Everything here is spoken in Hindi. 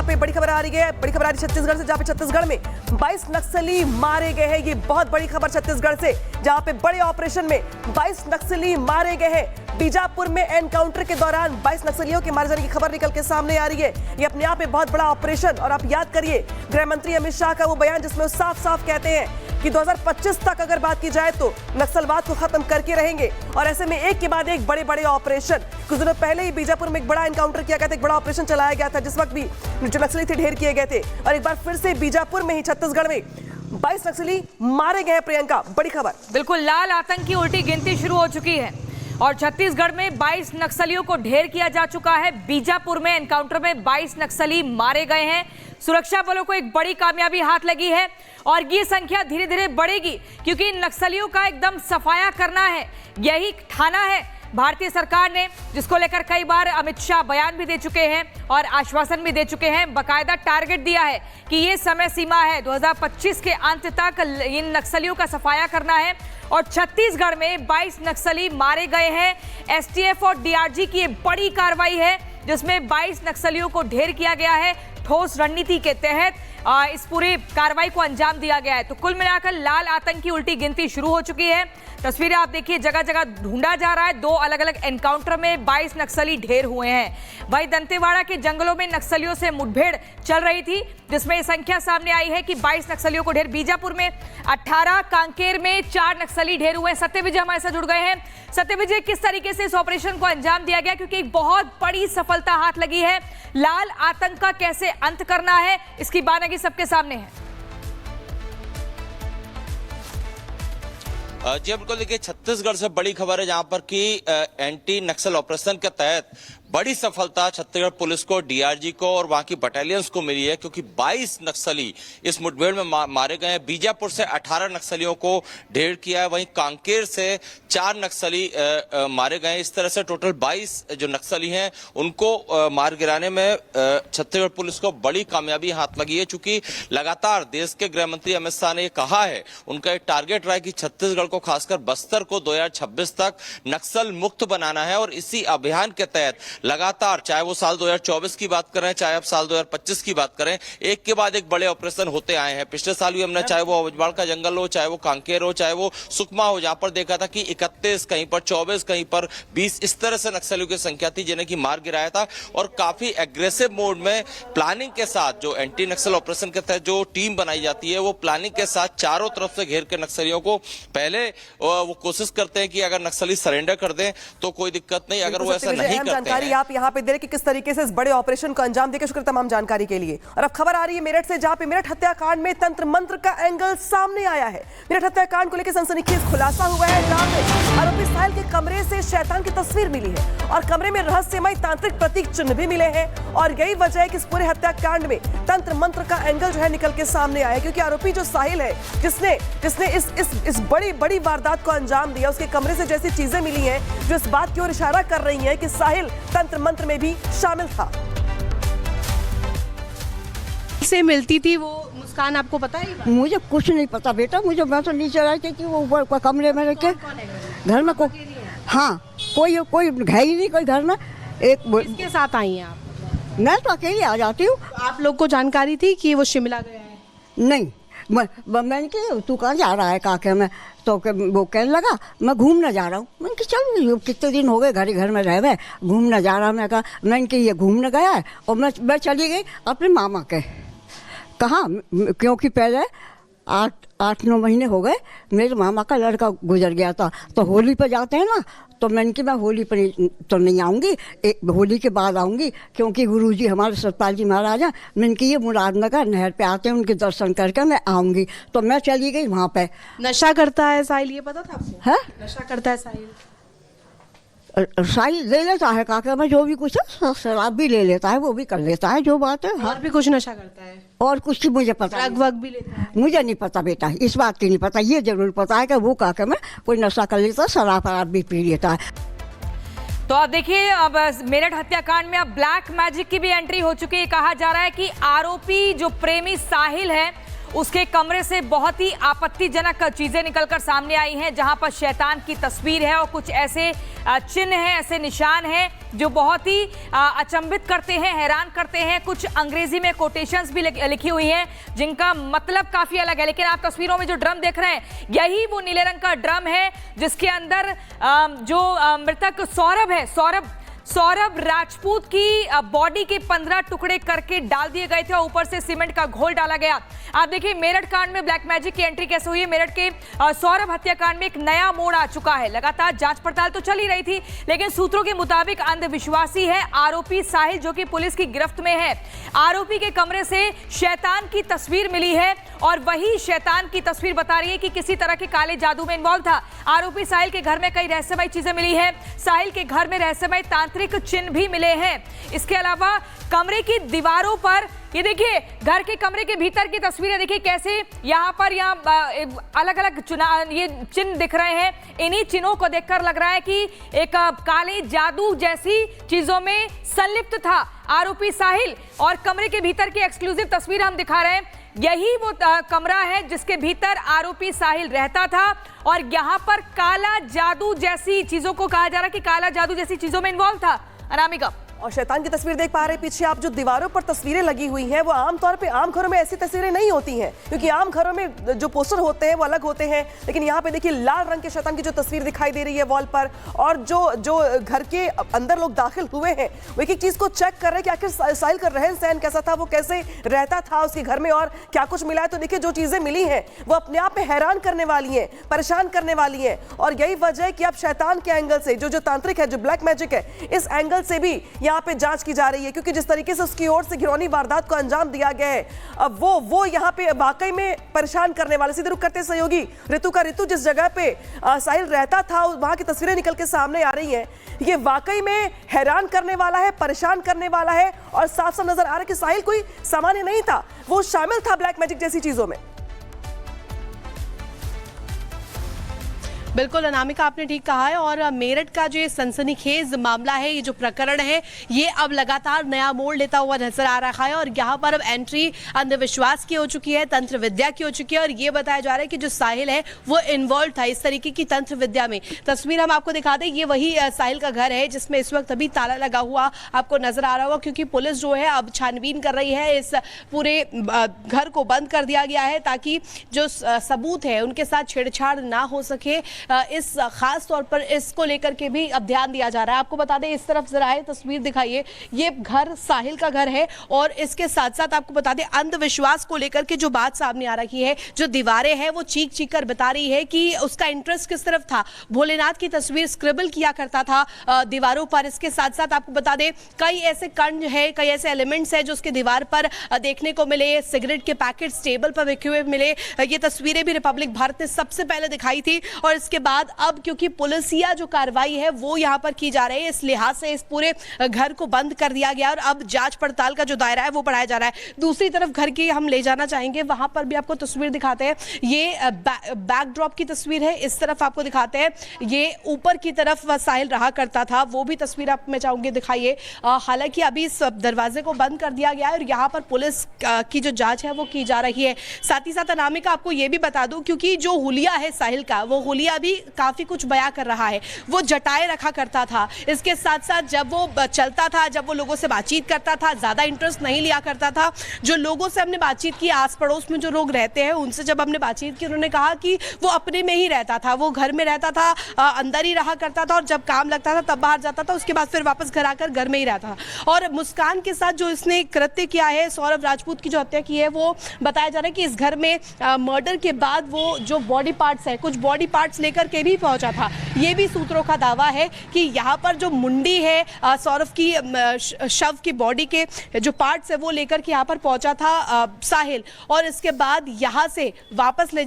पे बड़ी खबर आ रही है, बड़ी खबर आ रही है छत्तीसगढ़ से, जहां पे छत्तीसगढ़ में 22 नक्सली मारे गए हैं। ये बहुत बड़ी खबर छत्तीसगढ़ से, जहां पे बड़े ऑपरेशन में 22 नक्सली मारे गए हैं। बीजापुर में एनकाउंटर के दौरान 22 नक्सलियों के मारे जाने की खबर निकल के सामने आ रही है। ये अपने आप में बहुत बड़ा ऑपरेशन, और आप याद करिए गृह मंत्री अमित शाह का वो बयान जिसमें वो साफ साफ कहते हैं कि 2025 तक अगर बात की जाए तो नक्सलवाद को खत्म करके रहेंगे। और ऐसे में एक के बाद एक बड़े बड़े ऑपरेशन, कुछ दिनों पहले ही बीजापुर में एक बड़ा एनकाउंटर किया गया था, एक बड़ा ऑपरेशन चलाया गया था, जिस वक्त भी जो नक्सली थे ढेर किए गए थे। और एक बार फिर से बीजापुर में ही छत्तीसगढ़ में 22 नक्सली मारे गए। प्रियंका, बड़ी खबर। बिल्कुल, लाल आतंक की उल्टी गिनती शुरू हो चुकी है और छत्तीसगढ़ में 22 नक्सलियों को ढेर किया जा चुका है। बीजापुर में एनकाउंटर में 22 नक्सली मारे गए हैं। सुरक्षा बलों को एक बड़ी कामयाबी हाथ लगी है और ये संख्या धीरे धीरे बढ़ेगी, क्योंकि इन नक्सलियों का एकदम सफाया करना है, यही ठाना है भारतीय सरकार ने, जिसको लेकर कई बार अमित शाह बयान भी दे चुके हैं और आश्वासन भी दे चुके हैं। बाकायदा टारगेट दिया है कि ये समय सीमा है 2025 के अंत तक इन नक्सलियों का सफाया करना है। और छत्तीसगढ़ में 22 नक्सली मारे गए हैं। एसटीएफ और डीआरजी की ये बड़ी कार्रवाई है, जिसमें 22 नक्सलियों को ढेर किया गया है। ठोस रणनीति के तहत इस पूरी कार्रवाई को अंजाम दिया गया है। तो कुल मिलाकर लाल आतंक की उल्टी गिनती शुरू हो चुकी है। तस्वीरें आप देखिए, जगह जगह ढूंढा जा रहा है। 2 अलग अलग एनकाउंटर में 22 नक्सली ढेर हुए हैं। वहीं दंतेवाड़ा के जंगलों में नक्सलियों से मुठभेड़ चल रही थी, जिसमें यह संख्या सामने आई है कि 22 नक्सलियों को ढेर। बीजापुर में 18, कांकेर में 4 नक्सली ढेर हुए हैं। सत्यविजय हमारे साथ जुड़ गए हैं। सत्यविजय, किस तरीके से इस ऑपरेशन को अंजाम दिया गया, क्योंकि एक बहुत बड़ी सफलता हाथ लगी है। लाल आतंक का कैसे अंत करना है, इसकी बानगी सबके सामने है। जी बिल्कुल, देखिए छत्तीसगढ़ से बड़ी खबर है, जहां पर कि एंटी नक्सल ऑपरेशन के तहत बड़ी सफलता छत्तीसगढ़ पुलिस को, डीआरजी को और वहां की बटालियंस को मिली है, क्योंकि 22 नक्सली इस मुठभेड़ में मारे गए हैं। बीजापुर से 18 नक्सलियों को ढेर किया है, वहीं कांकेर से 4 नक्सली मारे गए हैं। इस तरह से टोटल 22 जो नक्सली हैं उनको मार गिराने में छत्तीसगढ़ पुलिस को बड़ी कामयाबी हाथ लगी है। चूंकि लगातार देश के गृह मंत्री अमित शाह ने यह कहा है, उनका एक टारगेट रहा है कि छत्तीसगढ़ को, खासकर बस्तर को 2026 तक नक्सल मुक्त बनाना है। और इसी अभियान के तहत लगातार, चाहे वो साल 2024 की बात करें, चाहे अब साल 2025 की बात करें, एक के बाद एक बड़े ऑपरेशन होते आए हैं। पिछले साल भी हमने, चाहे वो अवजबाड़ का जंगल हो, चाहे वो कांकेर हो, चाहे वो सुकमा हो, जहां पर देखा था कि 31, कहीं पर 24, कहीं पर 20, इस तरह से नक्सलियों की संख्या थी जिन्हें की मार गिराया था। और काफी एग्रेसिव मोड में प्लानिंग के साथ जो एंटी नक्सल ऑपरेशन के तहत जो टीम बनाई जाती है, वो प्लानिंग के साथ चारों तरफ से घेर के नक्सलियों को पहले वो कोशिश करते हैं कि अगर नक्सली सरेंडर कर दें तो कोई दिक्कत नहीं, अगर वो ऐसा नहीं करते हैं। आप यहाँ पे दे रहे कि किस तरीके से इस बड़े ऑपरेशन को अंजाम देकर, शुक्र तमाम जानकारी के लिए। और अब खबर आ रही है मेरठ से, जहां पे मेरठ हत्याकांड में तंत्र मंत्र का एंगल सामने आया है। मेरठ हत्याकांड को लेकर सनसनीखेज खुलासा हुआ है, जहां पे आरोपी साहिल के कमरे से शैतान की तस्वीर मिली है और कमरे में रहस्यमय तांत्रिक प्रतीक चिन्ह भी मिले हैं। और यही वजह है कि इस पूरे हत्याकांड में तंत्र मंत्र का एंगल जो है निकल के सामने आया, क्योंकि आरोपी जो साहिल है, जिसने इस बड़ी वारदात को अंजाम दिया, उसके कमरे से जैसी चीजें मिली हैं जो इस बात की ओर इशारा कर रही हैं कि साहिल तंत्र मंत्र में भी शामिल था। से मिलती थी वो मुस्कान, आपको पता है? मुझे कुछ नहीं पता बेटा, मैं तो नीचे रहती थी, वो ऊपर कमरे में रह के। घर में हाँ, कोई है ही नहीं कोई घर में। किसके साथ आई हैं आप? मैं तो अकेली आ जाती हूँ। आप लोग को जानकारी थी कि वो शिमला गए हैं? नहीं, मैंने कि तू कहाँ जा रहा है काके में, तो वो कहने लगा मैं घूमने जा रहा हूँ। मैंने कि चल, कितने दिन हो गए घर में रह गए, घूमने जा रहा हूँ। मैं कहा, मैंने कि ये घूमने गया है। और मैं चली गई अपने मामा के। कहाँ? क्योंकि पहले 8-9 महीने हो गए मेरे मामा का लड़का गुजर गया था, तो होली पे जाते हैं ना, तो मैंने कि मैं होली पर तो नहीं आऊँगी, होली के बाद आऊँगी, क्योंकि गुरुजी हमारे सतपाल जी महाराज हैं। मैंने कि ये मुरादनगर नहर पे आते हैं, उनके दर्शन करके मैं आऊँगी। तो मैं चली गई वहाँ पे। नशा करता है साहिल, ये पता था आपको? है, नशा करता है साहिल। साहिल ले लेता है काका में जो भी कुछ है, शराब भी ले लेता है, वो भी कर लेता है जो बात है। और भी कुछ नशा करता है? और कुछ मुझे पता, ड्रग वग भी लेता है? मुझे नहीं पता बेटा, इस बात की नहीं पता। ये जरूर पता है कि वो काका में कोई नशा कर लेता है, शराब भी पी लेता है। तो अब देखिए, अब मेरठ हत्याकांड में अब ब्लैक मैजिक की भी एंट्री हो चुकी है। कहा जा रहा है कि आरोपी जो प्रेमी साहिल है, उसके कमरे से बहुत ही आपत्तिजनक चीजें निकलकर सामने आई हैं, जहां पर शैतान की तस्वीर है और कुछ ऐसे चिन्ह हैं, ऐसे निशान हैं जो बहुत ही अचंभित करते हैं, हैरान करते हैं। कुछ अंग्रेजी में कोटेशंस भी लिखी हुई हैं जिनका मतलब काफी अलग है। लेकिन आप तस्वीरों में जो ड्रम देख रहे हैं, यही वो नीले रंग का ड्रम है जिसके अंदर जो मृतक सौरभ राजपूत की बॉडी के 15 टुकड़े करके डाल दिए गए थे और ऊपर से सीमेंट का घोल डाला गया। आप देखिए मेरठ कांड में ब्लैक मैजिक की एंट्री कैसे हुई है। मेरठ के सौरभ हत्याकांड में एक नया मोड़ आ चुका है। लगातार जांच पड़ताल तो चल ही रही थी, लेकिन सूत्रों के मुताबिक अंधविश्वासी है आरोपी साहिल, जो कि पुलिस की गिरफ्त में है। आरोपी के कमरे से शैतान की तस्वीर मिली है और वही शैतान की तस्वीर बता रही है कि किसी तरह के काले जादू में इन्वॉल्व था। आरोपी साहिल के घर में कई रहस्यमय चीजें मिली है। साहिल के घर में रहस्यमय तांत्रिक चिन्ह भी मिले हैं। इसके अलावा कमरे की दीवारों पर ये देखिए, घर के कमरे के भीतर की तस्वीरें देखिए कैसे यहाँ अलग अलग ये चिन्ह दिख रहे हैं। इन्हीं चिन्हों को देखकर लग रहा है कि एक काले जादू जैसी चीजों में संलिप्त था आरोपी साहिल। और कमरे के भीतर की एक्सक्लूसिव तस्वीर हम दिखा रहे हैं। यही वो कमरा है जिसके भीतर आरोपी साहिल रहता था और यहाँ पर काला जादू जैसी चीजों को कहा जा रहा है कि काला जादू जैसी चीजों में इन्वॉल्व था। अनामिका, और शैतान की तस्वीर देख पा रहे हैं पीछे आप। जो दीवारों पर तस्वीरें लगी हुई हैं वो आमतौर पे आम घरों में ऐसी तस्वीरें नहीं होती हैं, क्योंकि आम घरों में जो पोस्टर होते हैं वो अलग होते हैं। लेकिन यहाँ पे देखिए लाल रंग के शैतान की जो तस्वीर दिखाई दे रही है वॉल पर, और जो घर के अंदर लोग दाखिल हुए हैं वो एक एक चीज को चेक कर रहे हैं कि आखिर साहिल का रहन सहन कैसा था, वो कैसे रहता था उसके घर में और क्या कुछ मिला है। तो देखिए जो चीजें मिली हैं वो अपने आप में हैरान करने वाली हैं, परेशान करने वाली हैं। और यही वजह है कि अब शैतान के एंगल से जो तांत्रिक है, जो ब्लैक मैजिक है, इस एंगल से भी यहाँ पे जांच की जा रही है। क्योंकि जिस तरीके से उसकी ओर से घिनौनी वारदात को अंजाम दिया गया है, अब वो यहाँ पे वाकई में परेशान करने वाले। सीधे रुक करते सहयोगी ऋतु, जिस जगह पे साहिल रहता था वहां की तस्वीरें निकल के सामने आ रही हैं। ये वाकई में हैरान करने वाला है, परेशान करने वाला है और साफ साफ नजर आ रहा है कि साहिल कोई सामान्य नहीं था, वो शामिल था ब्लैक मैजिक जैसी चीजों में। बिल्कुल अनामिका, आपने ठीक कहा है। और मेरठ का जो ये सनसनीखेज मामला है, ये जो प्रकरण है, ये अब लगातार नया मोड़ लेता हुआ नजर आ रहा है। और यहाँ पर अब एंट्री अंधविश्वास की हो चुकी है, तंत्र विद्या की हो चुकी है। और ये बताया जा रहा है कि जो साहिल है वो इन्वॉल्व था इस तरीके की तंत्र विद्या में। तस्वीर हम आपको दिखा दें, ये वही साहिल का घर है जिसमें इस वक्त अभी ताला लगा हुआ आपको नजर आ रहा होगा, क्योंकि पुलिस जो है अब छानबीन कर रही है। इस पूरे घर को बंद कर दिया गया है ताकि जो सबूत है उनके साथ छेड़छाड़ ना हो सके। इस खास तौर पर इसको लेकर के भी अब ध्यान दिया जा रहा है। आपको बता दें, इस तरफ जरा है तस्वीर दिखाइए, ये घर साहिल का घर है। और इसके साथ साथ आपको बता दें, अंधविश्वास को लेकर के जो बात सामने आ रही है, जो दीवारें हैं वो चीख चीख कर बता रही है कि उसका इंटरेस्ट किस तरफ था। भोलेनाथ की तस्वीर स्क्रिबल किया करता था दीवारों पर। इसके साथ साथ आपको बता दें, कई ऐसे कंड है, कई ऐसे एलिमेंट्स है जो उसके दीवार पर देखने को मिले। सिगरेट के पैकेट्स टेबल पर रखे हुए मिले। ये तस्वीरें भी रिपब्लिक भारत ने सबसे पहले दिखाई थी। और इसके बाद अब क्योंकि पुलिसिया जो कार्रवाई है वो यहां पर की जा रही है, इस लिहाज से इस पूरे घर को बंद कर दिया गया और अब जांच पड़ताल का जो दायरा है वो बढ़ाया जा रहा है। दूसरी तरफ घर की हम ले जाना चाहेंगे, वहां पर भी आपको तस्वीर दिखाते हैं। ये बैकड्रॉप की तस्वीर है, इस तरफ आपको दिखाते हैं। ये ऊपर की तरफ साहिल रहा करता था, वो भी तस्वीर आप मैं चाहूंगी दिखाइए। हालांकि अभी इस दरवाजे को बंद कर दिया गया है और यहाँ पर पुलिस की जो जांच है वो की जा रही है। साथ ही साथ अनामिका, आपको ये भी बता दूं, क्योंकि जो हुलिया है साहिल का, वो हुलिया भी काफी कुछ बयां कर रहा है। वो जटाए रखा करता था। इसके साथ साथ जब वो चलता था, जब वो लोगों से बातचीत करता था, ज्यादा इंटरेस्ट नहीं लिया करता था। जो लोगों से हमने बातचीत की, आस पड़ोस में जो लोग रहते हैं उनसे जब हमने बातचीत की, उन्होंने कहा कि वो अपने में ही रहता था, वो घर में रहता था, अंदर ही रहा करता था और जब काम लगता था तब बाहर जाता था, उसके बाद फिर वापस घर आकर घर में ही रहता था। और मुस्कान के साथ जो इसने कृत्य किया है, सौरभ राजपूत की जो हत्या की है, वो बताया जा रहा है कि इस घर में मर्डर के बाद वो जो बॉडी पार्ट्स है, कुछ बॉडी पार्ट्स लेकर के भी पहुंचा था। ये भी सूत्रों का दावा है कि यहाँ पर जो मुंडी है सौरभ की, शव की बॉडी के जो पार्ट्स है वो लेकर के यहाँ पर पहुंचा था साहिल, और इसके बाद यहाँ से वापस ले